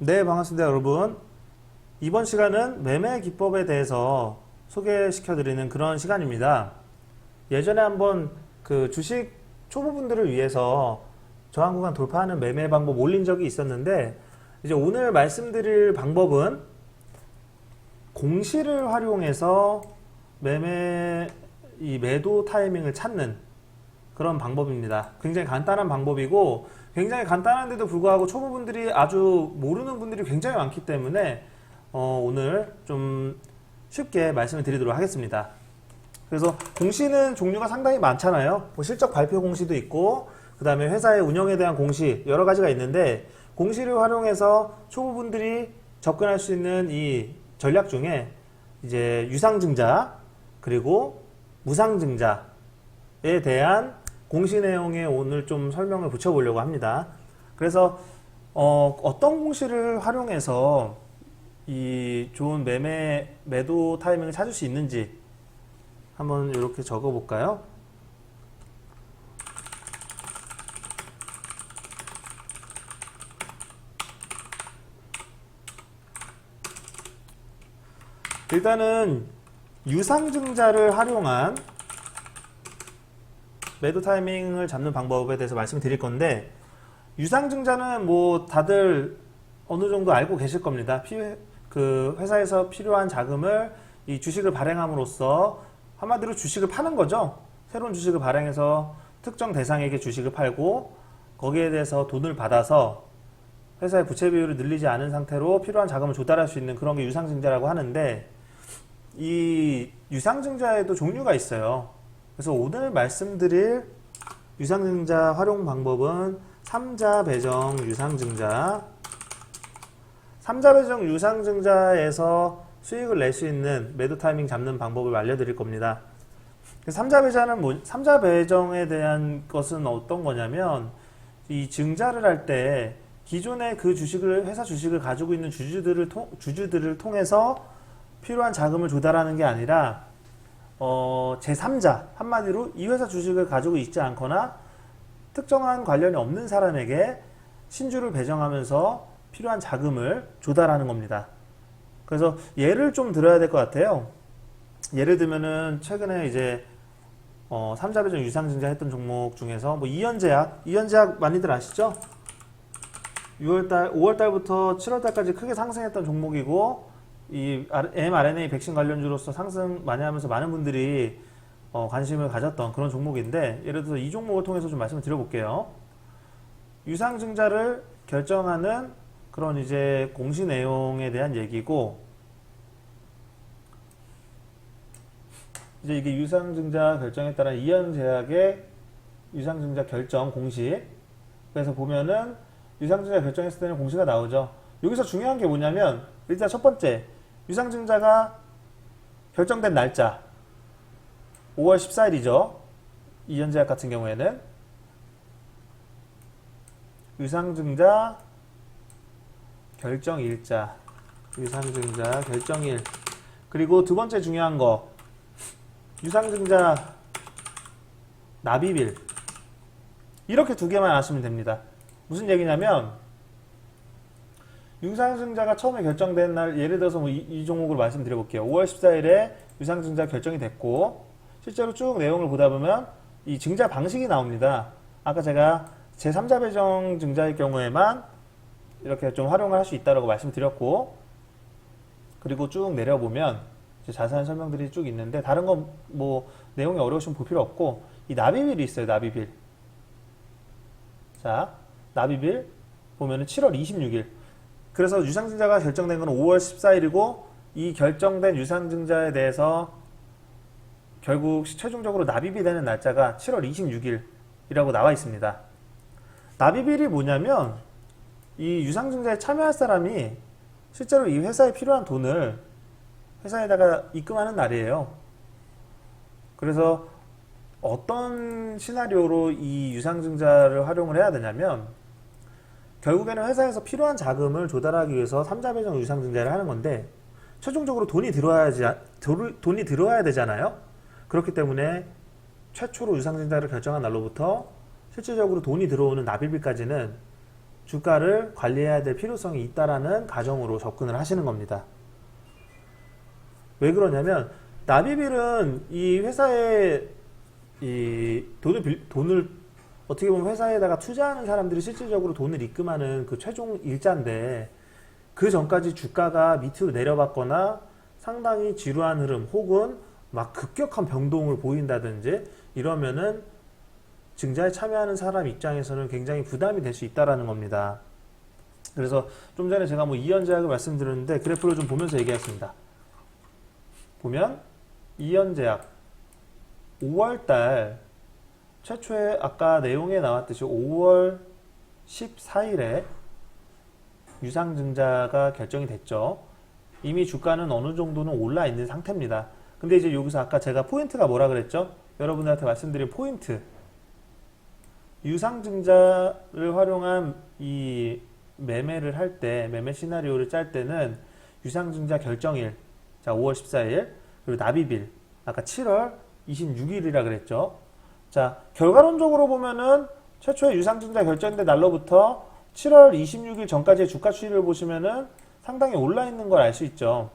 네, 반갑습니다, 여러분. 이번 시간은 매매 기법에 대해서 소개시켜 드리는 그런 시간입니다. 예전에 한번 그 주식 초보분들을 위해서 저항 구간 돌파하는 매매 방법 올린 적이 있었는데, 이제 오늘 말씀드릴 방법은 공시를 활용해서 이 매도 타이밍을 찾는 그런 방법입니다. 굉장히 간단한 방법이고, 굉장히 간단한데도 불구하고 초보분들이 아주 모르는 분들이 굉장히 많기 때문에 오늘 좀 쉽게 말씀을 드리도록 하겠습니다. 그래서 공시는 종류가 상당히 많잖아요. 뭐 실적 발표 공시도 있고, 그 다음에 회사의 운영에 대한 공시 여러 가지가 있는데, 공시를 활용해서 초보분들이 접근할 수 있는 이 전략 중에 이제 유상증자 그리고 무상증자에 대한 공시 내용에 오늘 좀 설명을 붙여보려고 합니다. 그래서 어떤 공시를 활용해서 이 좋은 매도 타이밍을 찾을 수 있는지 한번 이렇게 적어볼까요? 일단은 유상증자를 활용한 매도 타이밍을 잡는 방법에 대해서 말씀을 드릴 건데, 유상증자는 뭐 다들 어느 정도 알고 계실 겁니다. 그 회사에서 필요한 자금을 이 주식을 발행함으로써 한마디로 주식을 파는 거죠. 새로운 주식을 발행해서 특정 대상에게 주식을 팔고 거기에 대해서 돈을 받아서 회사의 부채 비율을 늘리지 않은 상태로 필요한 자금을 조달할 수 있는 그런 게 유상증자라고 하는데, 이 유상증자에도 종류가 있어요. 그래서 오늘 말씀드릴 유상증자 활용 방법은 3자 배정 유상증자. 3자 배정 유상증자에서 수익을 낼 수 있는 매도 타이밍 잡는 방법을 알려드릴 겁니다. 3자 배정에 대한 것은 어떤 거냐면, 이 증자를 할 때 기존의 그 회사 주식을 가지고 있는 주주들을 통해서 필요한 자금을 조달하는 게 아니라 제3자, 한마디로 이 회사 주식을 가지고 있지 않거나 특정한 관련이 없는 사람에게 신주를 배정하면서 필요한 자금을 조달하는 겁니다. 그래서 예를 좀 들어야 될 것 같아요. 예를 들면은 최근에 이제 3자 배정 유상증자 했던 종목 중에서 뭐 이연제약 많이들 아시죠? 5월달부터 7월달까지 크게 상승했던 종목이고, 이 mRNA 백신 관련주로서 상승 많이 하면서 많은 분들이 관심을 가졌던 그런 종목인데, 예를 들어서 이 종목을 통해서 좀 말씀을 드려볼게요. 유상증자를 결정하는 그런 이제 공시 내용에 대한 얘기고, 이제 이게 유상증자 결정에 따라 이연제약의 유상증자 결정 공시. 그래서 보면은 유상증자 결정했을 때는 공시가 나오죠. 여기서 중요한 게 뭐냐면, 일단 첫 번째, 유상증자가 결정된 날짜 5월 14일이죠. 이연제약 같은 경우에는 유상증자 결정일자, 유상증자 결정일. 그리고 두 번째 중요한 거, 유상증자 납입일. 이렇게 두 개만 아시면 됩니다. 무슨 얘기냐면, 유상증자가 처음에 결정된 날, 예를 들어서 뭐 이 종목으로 말씀드려볼게요. 5월 14일에 유상증자 결정이 됐고, 실제로 쭉 내용을 보다 보면 이 증자 방식이 나옵니다. 아까 제가 제3자 배정 증자의 경우에만 이렇게 좀 활용을 할 수 있다고 말씀드렸고, 그리고 쭉 내려보면 자세한 설명들이 쭉 있는데, 다른 건 뭐 내용이 어려우시면 볼 필요 없고, 이 납입일이 있어요. 납입일. 자, 납입일 보면은 7월 26일. 그래서 유상증자가 결정된 건 5월 14일이고, 이 결정된 유상증자에 대해서 결국 최종적으로 납입이 되는 날짜가 7월 26일이라고 나와 있습니다. 납입일이 뭐냐면, 이 유상증자에 참여할 사람이 실제로 이 회사에 필요한 돈을 회사에다가 입금하는 날이에요. 그래서 어떤 시나리오로 이 유상증자를 활용을 해야 되냐면, 결국에는 회사에서 필요한 자금을 조달하기 위해서 3자 배정 유상증자를 하는 건데, 최종적으로 돈이 들어와야 되잖아요. 그렇기 때문에 최초로 유상증자를 결정한 날로부터 실질적으로 돈이 들어오는 납입일까지는 주가를 관리해야 될 필요성이 있다라는 가정으로 접근을 하시는 겁니다. 왜 그러냐면 납입일은 이 회사에 이 돈을 어떻게 보면 회사에다가 투자하는 사람들이 실질적으로 돈을 입금하는 그 최종 일자인데, 그 전까지 주가가 밑으로 내려봤거나 상당히 지루한 흐름 혹은 막 급격한 변동을 보인다든지 이러면은 증자에 참여하는 사람 입장에서는 굉장히 부담이 될 수 있다라는 겁니다. 그래서 좀 전에 제가 뭐 이연제약을 말씀드렸는데 그래프를 좀 보면서 얘기했습니다. 보면 이연제약 5월달 최초에 아까 내용에 나왔듯이 5월 14일에 유상증자가 결정이 됐죠. 이미 주가는 어느 정도는 올라 있는 상태입니다. 근데 이제 여기서 아까 제가 포인트가 뭐라 그랬죠? 여러분들한테 말씀드린 포인트. 유상증자를 활용한 이 매매를 할 때, 매매 시나리오를 짤 때는 유상증자 결정일, 자 5월 14일, 그리고 납입일, 아까 7월 26일이라 그랬죠. 자, 결과론적으로 보면은 최초의 유상증자 결정된 날로부터 7월 26일 전까지의 주가 추이를 보시면은 상당히 올라 있는 걸 알 수 있죠.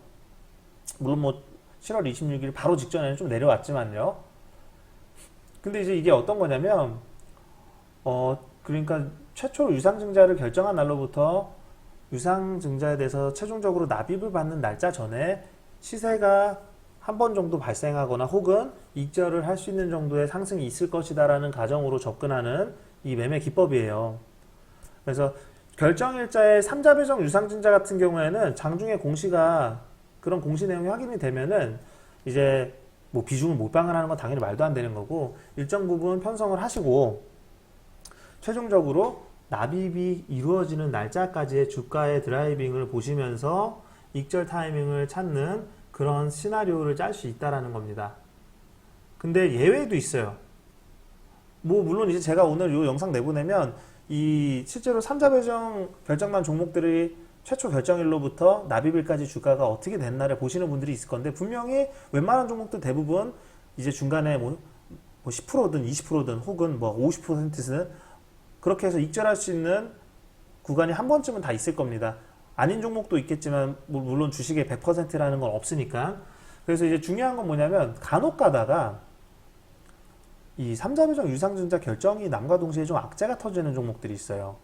물론 뭐 7월 26일 바로 직전에는 좀 내려왔지만요. 근데 이제 이게 어떤 거냐면 그러니까 최초로 유상증자를 결정한 날로부터 유상증자에 대해서 최종적으로 납입을 받는 날짜 전에 시세가 한 번 정도 발생하거나 혹은 익절을 할 수 있는 정도의 상승이 있을 것이다라는 가정으로 접근하는 이 매매 기법이에요. 그래서 결정일자의 3자 배정 유상증자 같은 경우에는 장중에 공시가 그런 공시 내용이 확인이 되면은 이제 뭐 비중을 몰빵을 하는 건 당연히 말도 안 되는 거고, 일정 부분 편성을 하시고 최종적으로 납입이 이루어지는 날짜까지의 주가의 드라이빙을 보시면서 익절 타이밍을 찾는 그런 시나리오를 짤 수 있다라는 겁니다. 근데 예외도 있어요. 뭐 물론 이제 제가 오늘 이 영상 내보내면 이 실제로 3자 배정 결정난 종목들이 최초 결정일로부터 납입일까지 주가가 어떻게 됐나를 보시는 분들이 있을 건데, 분명히 웬만한 종목들 대부분 이제 중간에 뭐 10%든 20%든 혹은 뭐 50%든 그렇게 해서 익절할 수 있는 구간이 한 번쯤은 다 있을 겁니다. 아닌 종목도 있겠지만 물론 주식의 100%라는 건 없으니까. 그래서 이제 중요한 건 뭐냐면 간혹 가다가 이 3자 배정 유상증자 결정이 남과 동시에 좀 악재가 터지는 종목들이 있어요.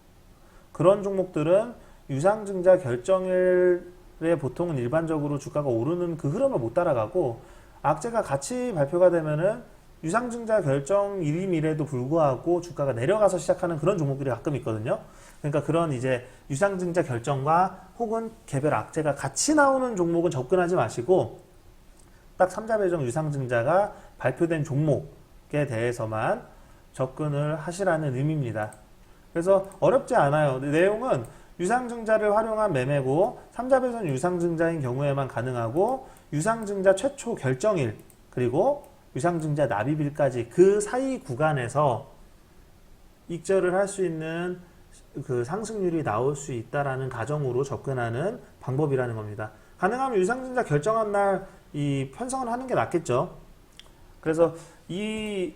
그런 종목들은 유상증자 결정일에 보통은 일반적으로 주가가 오르는 그 흐름을 못 따라가고, 악재가 같이 발표가 되면은 유상증자 결정일임에도 불구하고 주가가 내려가서 시작하는 그런 종목들이 가끔 있거든요. 그러니까 그런 이제 유상증자 결정과 혹은 개별 악재가 같이 나오는 종목은 접근하지 마시고 딱 3자 배정 유상증자가 발표된 종목에 대해서만 접근을 하시라는 의미입니다. 그래서 어렵지 않아요. 내용은 유상증자를 활용한 매매고 3자 배정 유상증자인 경우에만 가능하고, 유상증자 최초 결정일 그리고 유상증자 납입일까지 그 사이 구간에서 익절을 할 수 있는 그 상승률이 나올 수 있다라는 가정으로 접근하는 방법이라는 겁니다. 가능하면 유상증자 결정한 날 이 편성을 하는 게 낫겠죠. 그래서 이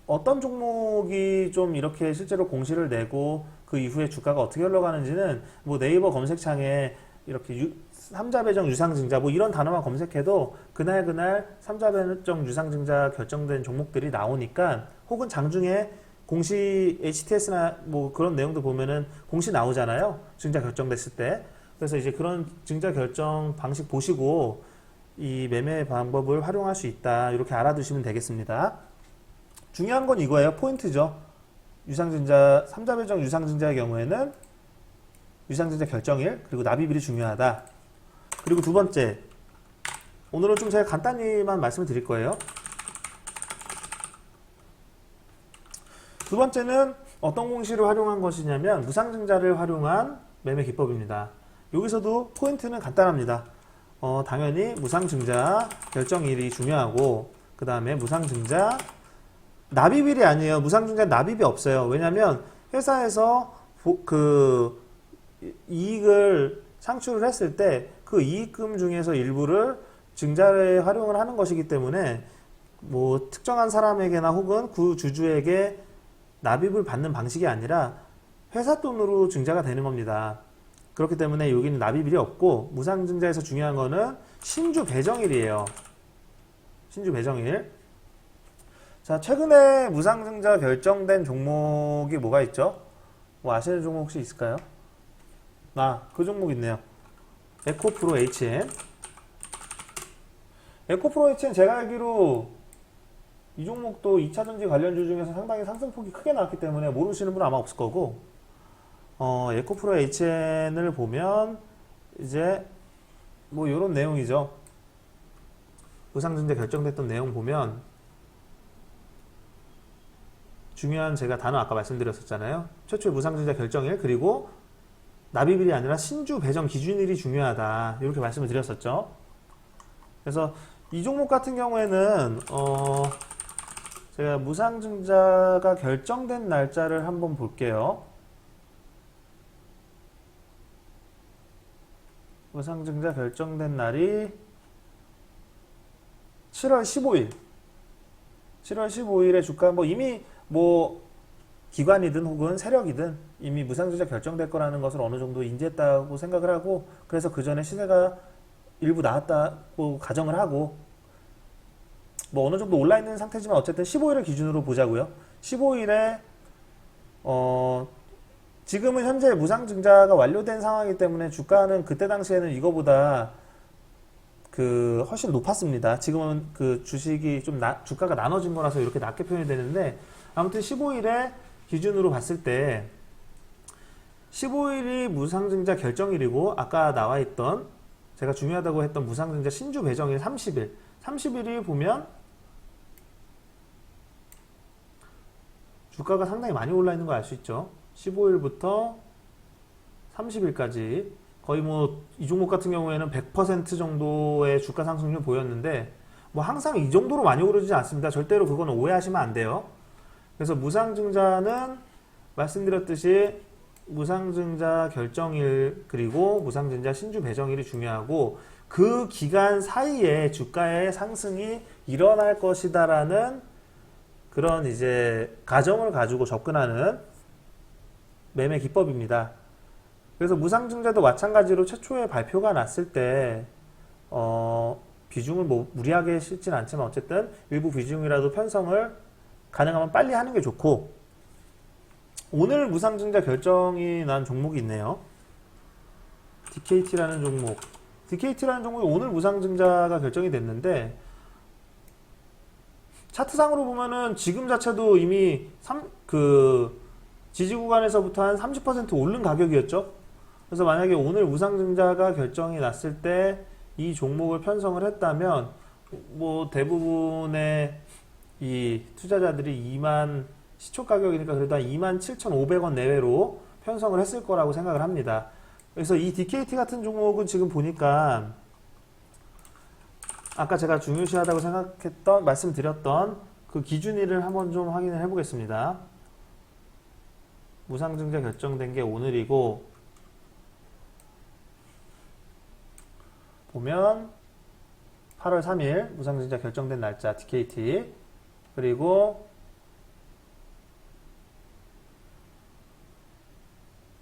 어떤 종목이 좀 이렇게 실제로 공시를 내고 그 이후에 주가가 어떻게 흘러가는지는 뭐 네이버 검색창에 이렇게 3자 배정 유상증자 뭐 이런 단어만 검색해도 그날 3자 배정 유상증자 결정된 종목들이 나오니까, 혹은 장중에 공시 HTS나 뭐 그런 내용도 보면은 공시 나오잖아요. 증자 결정됐을 때. 그래서 이제 그런 증자 결정 방식 보시고 이 매매 방법을 활용할 수 있다, 이렇게 알아두시면 되겠습니다. 중요한 건 이거예요. 포인트죠. 유상증자 3자 배정 유상증자의 경우에는 유상증자 결정일 그리고 납입일이 중요하다. 그리고 두 번째, 오늘은 좀 제가 간단히만 말씀을 드릴 거예요. 두 번째는 어떤 공시를 활용한 것이냐면 무상증자를 활용한 매매 기법입니다. 여기서도 포인트는 간단합니다. 당연히 무상증자 결정일이 중요하고, 그 다음에 무상증자 납입일이 아니에요. 무상증자 납입이 없어요. 왜냐하면 회사에서 그 이익을 창출을 했을 때 그 이익금 중에서 일부를 증자에 활용을 하는 것이기 때문에 뭐 특정한 사람에게나 혹은 그 주주에게 납입을 받는 방식이 아니라 회사 돈으로 증자가 되는 겁니다. 그렇기 때문에 여기는 납입일이 없고 무상증자에서 중요한 거는 신주 배정일이에요. 신주 배정일. 자, 최근에 무상증자 결정된 종목이 뭐가 있죠? 뭐 아시는 종목 혹시 있을까요? 그 종목 있네요. 에코프로 HN. 에코프로 HN 제가 알기로 이 종목도 2차전지 관련주 중에서 상당히 상승폭이 크게 나왔기 때문에 모르시는 분은 아마 없을 거고, 에코프로 HN을 보면 이제 뭐 이런 내용이죠. 무상증자 결정됐던 내용 보면 중요한 제가 단어 아까 말씀드렸었잖아요. 최초의 무상증자 결정일 그리고 납입일이 아니라 신주 배정 기준일이 중요하다 이렇게 말씀을 드렸었죠. 그래서 이 종목 같은 경우에는 제가 무상증자가 결정된 날짜를 한번 볼게요. 무상증자 결정된 날이 7월 15일. 7월 15일에 주가 이미 기관이든 혹은 세력이든 이미 무상증자 결정될 거라는 것을 어느 정도 인지했다고 생각을 하고, 그래서 그 전에 시세가 일부 나왔다고 가정을 하고, 어느 정도 올라있는 상태지만 어쨌든 15일을 기준으로 보자고요. 15일에 지금은 현재 무상증자가 완료된 상황이기 때문에 주가는 그때 당시에는 이거보다 훨씬 높았습니다. 지금은 주식이 주가가 나눠진 거라서 이렇게 낮게 표현이 되는데, 아무튼 15일에 기준으로 봤을 때 15일이 무상증자 결정일이고, 아까 나와있던 제가 중요하다고 했던 무상증자 신주 배정일 30일 30일이 보면 주가가 상당히 많이 올라 있는 거 알 수 있죠. 15일부터 30일까지 거의 이 종목 같은 경우에는 100% 정도의 주가 상승률 보였는데, 항상 이 정도로 많이 오르지 않습니다. 절대로 그거는 오해하시면 안 돼요. 그래서 무상증자는 말씀드렸듯이 무상증자 결정일 그리고 무상증자 신주 배정일이 중요하고, 그 기간 사이에 주가의 상승이 일어날 것이다라는 그런 이제 가정을 가지고 접근하는 매매 기법입니다. 그래서 무상증자도 마찬가지로 최초에 발표가 났을 때 비중을 무리하게 싣진 않지만 어쨌든 일부 비중이라도 편성을 가능하면 빨리 하는 게 좋고, 오늘 무상증자 결정이 난 종목이 있네요. DKT라는 종목. DKT라는 종목이 오늘 무상증자가 결정이 됐는데, 차트상으로 보면은 지금 자체도 이미 지지 구간에서부터 한 30% 오른 가격이었죠. 그래서 만약에 오늘 무상증자가 결정이 났을 때 이 종목을 편성을 했다면 대부분의 이 투자자들이 시초 가격이니까 그래도 한 27,500원 내외로 편성을 했을 거라고 생각을 합니다. 그래서 이 DKT 같은 종목은 지금 보니까 아까 제가 중요시하다고 말씀드렸던 그 기준일을 한번 좀 확인을 해보겠습니다. 무상증자 결정된 게 오늘이고, 보면 8월 3일 무상증자 결정된 날짜 DKT, 그리고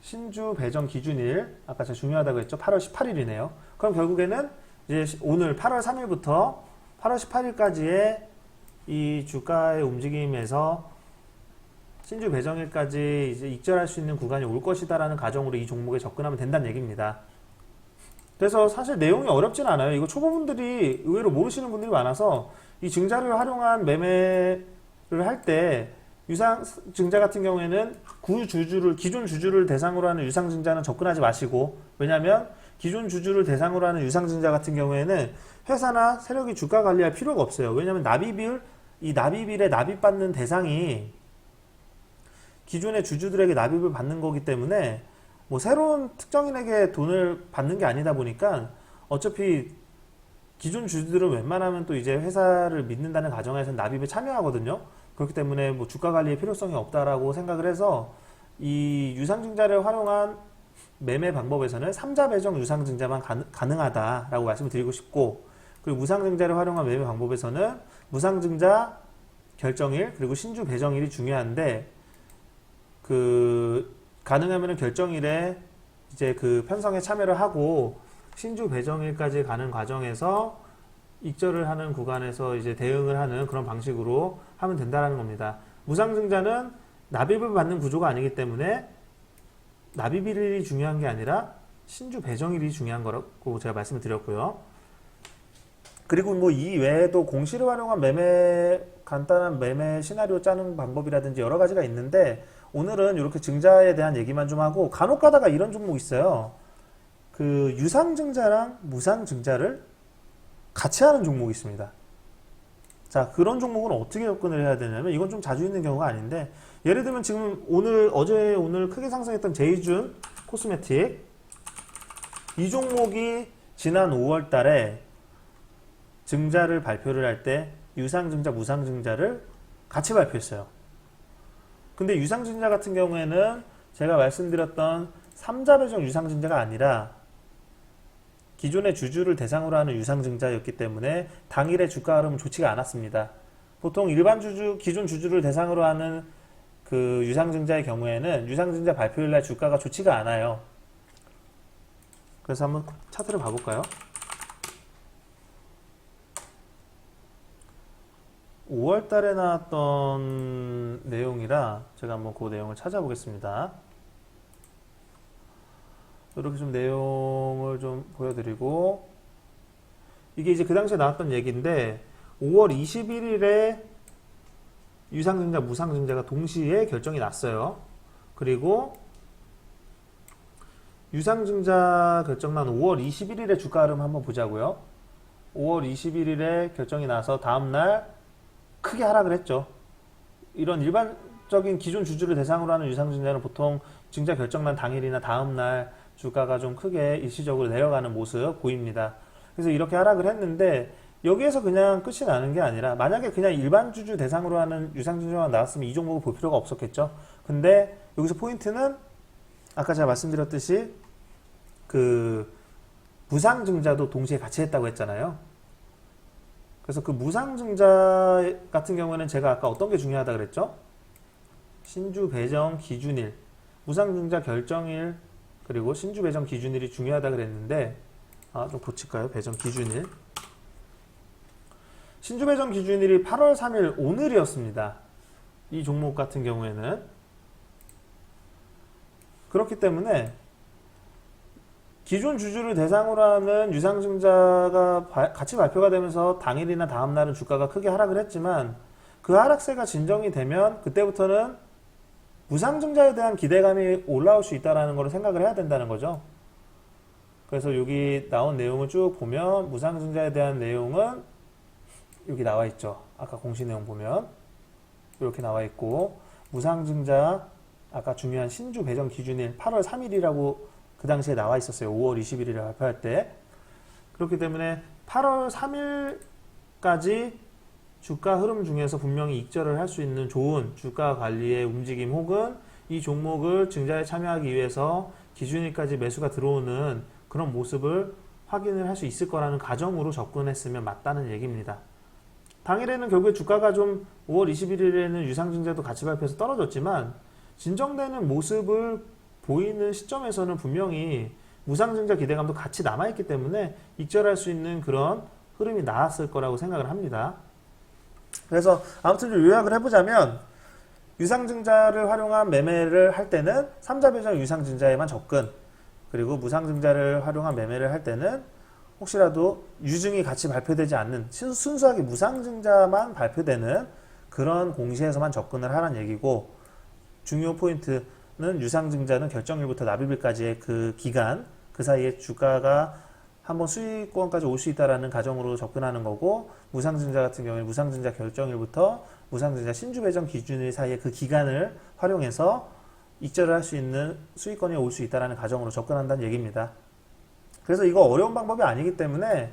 신주 배정 기준일 아까 제가 중요하다고 했죠. 8월 18일이네요. 그럼 결국에는 이제 오늘 8월 3일부터 8월 18일까지의 이 주가의 움직임에서 신주 배정일까지 이제 익절할 수 있는 구간이 올 것이다라는 가정으로 이 종목에 접근하면 된다는 얘기입니다. 그래서 사실 내용이 어렵진 않아요. 이거 초보분들이 의외로 모르시는 분들이 많아서 이 증자를 활용한 매매를 할 때 유상증자 같은 경우에는 기존 주주를 대상으로 하는 유상증자는 접근하지 마시고, 왜냐하면 기존 주주를 대상으로 하는 유상증자 같은 경우에는 회사나 세력이 주가 관리할 필요가 없어요. 왜냐하면 이 납입일에 납입받는 대상이 기존의 주주들에게 납입을 받는 거기 때문에 새로운 특정인에게 돈을 받는 게 아니다 보니까 어차피 기존 주주들은 웬만하면 또 이제 회사를 믿는다는 가정에서 납입에 참여하거든요. 그렇기 때문에 주가 관리의 필요성이 없다라고 생각을 해서 이 유상증자를 활용한 매매 방법에서는 3자 배정 유상증자만 가능하다라고 말씀을 드리고 싶고, 그리고 무상증자를 활용한 매매 방법에서는 무상증자 결정일 그리고 신주 배정일이 중요한데, 가능하면 결정일에 이제 그 편성에 참여를 하고 신주 배정일까지 가는 과정에서 익절을 하는 구간에서 이제 대응을 하는 그런 방식으로 하면 된다는 겁니다. 무상증자는 납입을 받는 구조가 아니기 때문에 납입일이 중요한 게 아니라 신주 배정일이 중요한 거라고 제가 말씀을 드렸고요. 그리고 뭐 이 외에도 공시를 활용한 간단한 매매 시나리오 짜는 방법이라든지 여러 가지가 있는데 오늘은 이렇게 증자에 대한 얘기만 좀 하고 간혹 가다가 이런 종목 있어요. 그 유상증자랑 무상증자를 같이 하는 종목이 있습니다. 자, 그런 종목은 어떻게 접근을 해야 되냐면 이건 좀 자주 있는 경우가 아닌데 예를 들면 지금 오늘 크게 상승했던 제이준 코스메틱 이 종목이 지난 5월 달에 증자를 발표를 할 때 유상증자, 무상증자를 같이 발표했어요. 근데 유상증자 같은 경우에는 제가 말씀드렸던 3자 배정 유상증자가 아니라 기존의 주주를 대상으로 하는 유상증자였기 때문에 당일의 주가 흐름은 좋지가 않았습니다. 보통 일반 기존 주주를 대상으로 하는 그 유상증자의 경우에는 유상증자 발표일날 주가가 좋지가 않아요. 그래서 한번 차트를 봐볼까요? 5월 달에 나왔던 내용이라 제가 한번 그 내용을 찾아보겠습니다. 이렇게 좀 내용을 좀 보여드리고 이게 이제 그 당시에 나왔던 얘기인데 5월 21일에 유상증자, 무상증자가 동시에 결정이 났어요. 그리고 유상증자 결정난 5월 21일에 주가 흐름 한번 보자고요. 5월 21일에 결정이 나서 다음날 크게 하락을 했죠. 이런 일반적인 기존 주주를 대상으로 하는 유상증자는 보통 증자 결정난 당일이나 다음날 주가가 좀 크게 일시적으로 내려가는 모습 보입니다. 그래서 이렇게 하락을 했는데 여기에서 그냥 끝이 나는 게 아니라 만약에 그냥 일반 주주 대상으로 하는 유상증자가 나왔으면 이 종목을 볼 필요가 없었겠죠. 근데 여기서 포인트는 아까 제가 말씀드렸듯이 그 무상증자도 동시에 같이 했다고 했잖아요. 그래서 그 무상증자 같은 경우에는 제가 아까 어떤 게 중요하다 그랬죠? 신주 배정 기준일, 무상증자 결정일, 그리고 신주 배정 기준일이 중요하다 그랬는데 좀 고칠까요? 배정 기준일. 신주 배정 기준일이 8월 3일 오늘이었습니다. 이 종목 같은 경우에는. 그렇기 때문에 기존 주주를 대상으로 하는 유상증자가 같이 발표가 되면서 당일이나 다음날은 주가가 크게 하락을 했지만 그 하락세가 진정이 되면 그때부터는 무상증자에 대한 기대감이 올라올 수 있다는 걸 생각을 해야 된다는 거죠. 그래서 여기 나온 내용을 쭉 보면 무상증자에 대한 내용은 여기 나와 있죠. 아까 공시 내용 보면 이렇게 나와 있고 무상증자 아까 중요한 신주 배정 기준일 8월 3일이라고 그 당시에 나와 있었어요. 5월 21일에 발표할 때. 그렇기 때문에 8월 3일까지 주가 흐름 중에서 분명히 익절을 할 수 있는 좋은 주가 관리의 움직임 혹은 이 종목을 증자에 참여하기 위해서 기준일까지 매수가 들어오는 그런 모습을 확인을 할 수 있을 거라는 가정으로 접근했으면 맞다는 얘기입니다. 당일에는 결국에 주가가 좀 5월 21일에는 유상증자도 같이 발표해서 떨어졌지만 진정되는 모습을 보이는 시점에서는 분명히 무상증자 기대감도 같이 남아있기 때문에 익절할 수 있는 그런 흐름이 나왔을 거라고 생각을 합니다. 그래서 아무튼 좀 요약을 해보자면 유상증자를 활용한 매매를 할 때는 3자 배정 유상증자에만 접근, 그리고 무상증자를 활용한 매매를 할 때는 혹시라도 유증이 같이 발표되지 않는 순수하게 무상증자만 발표되는 그런 공시에서만 접근을 하라는 얘기고, 중요 포인트는 유상증자는 결정일부터 납입일까지의 그 기간, 그 사이에 주가가 한번 수익권까지 올 수 있다는 가정으로 접근하는 거고, 무상증자 같은 경우에 무상증자 결정일부터 무상증자 신주 배정 기준일 사이의 그 기간을 활용해서 익절을 할 수 있는 수익권이 올 수 있다는 가정으로 접근한다는 얘기입니다. 그래서 이거 어려운 방법이 아니기 때문에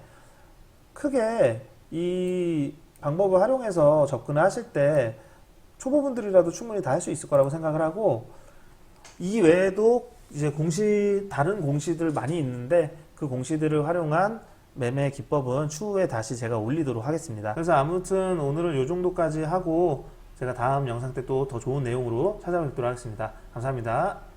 크게 이 방법을 활용해서 접근을 하실 때 초보분들이라도 충분히 다 할 수 있을 거라고 생각을 하고, 이 외에도 이제 다른 공시들 많이 있는데 그 공시들을 활용한 매매 기법은 추후에 다시 제가 올리도록 하겠습니다. 그래서 아무튼 오늘은 이 정도까지 하고 제가 다음 영상 때 또 더 좋은 내용으로 찾아뵙도록 하겠습니다. 감사합니다.